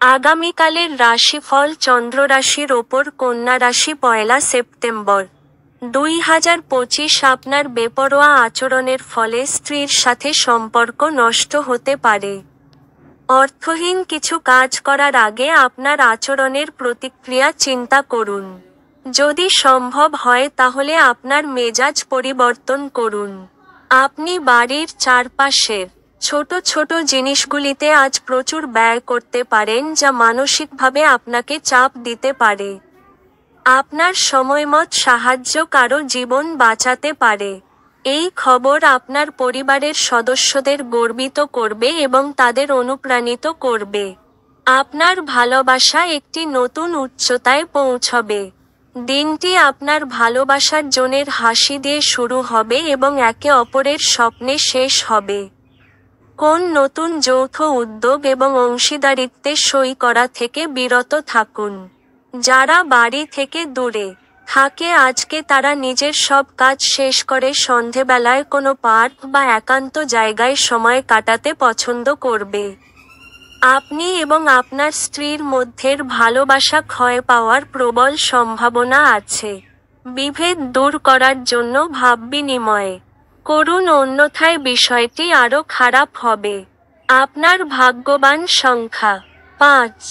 আগামীকালের রাশিফল চন্দ্র রাশির ওপর কন্যা রাশি 1 সেপ্টেম্বর 2025। আপনার বেপরোয়া আচরণের ফলে স্ত্রীর সাথে সম্পর্ক নষ্ট হতে পারে। অর্থহীন কিছু কাজ করার আগে আপনার আচরণের প্রতিক্রিয়া চিন্তা করুন। যদি সম্ভব হয় তাহলে আপনার মেজাজ পরিবর্তন করুন। আপনি বাড়ির চারপাশের ছোট ছোট জিনিসগুলিতে আজ প্রচুর ব্যয় করতে পারেন, যা মানসিকভাবে আপনাকে চাপ দিতে পারে। আপনার সময়মত সাহায্য কারো জীবন বাঁচাতে পারে। এই খবর আপনার পরিবারের সদস্যদের গর্বিত করবে এবং তাদের অনুপ্রাণিত করবে। আপনার ভালোবাসা একটি নতুন উচ্চতায় পৌঁছবে। দিনটি আপনার ভালোবাসার জনের হাসি দিয়ে শুরু হবে এবং একে অপরের স্বপ্নে শেষ হবে। কোন নতুন যৌথ উদ্যোগ এবং অংশীদারিত্বে সই করা থেকে বিরত থাকুন। যারা বাড়ি থেকে দূরে থাকে আজকে তারা নিজের সব কাজ শেষ করে সন্ধেবেলায় কোনো পার্ক বা একান্ত জায়গায় সময় কাটাতে পছন্দ করবে। আপনি এবং আপনার স্ত্রীর মধ্যের ভালোবাসা ক্ষয় পাওয়ার প্রবল সম্ভাবনা আছে। বিভেদ দূর করার জন্য ভাব বিনিময় করুন, অন্যথায় বিষয়টি আরও খারাপ হবে। আপনার ভাগ্যবান সংখ্যা 5।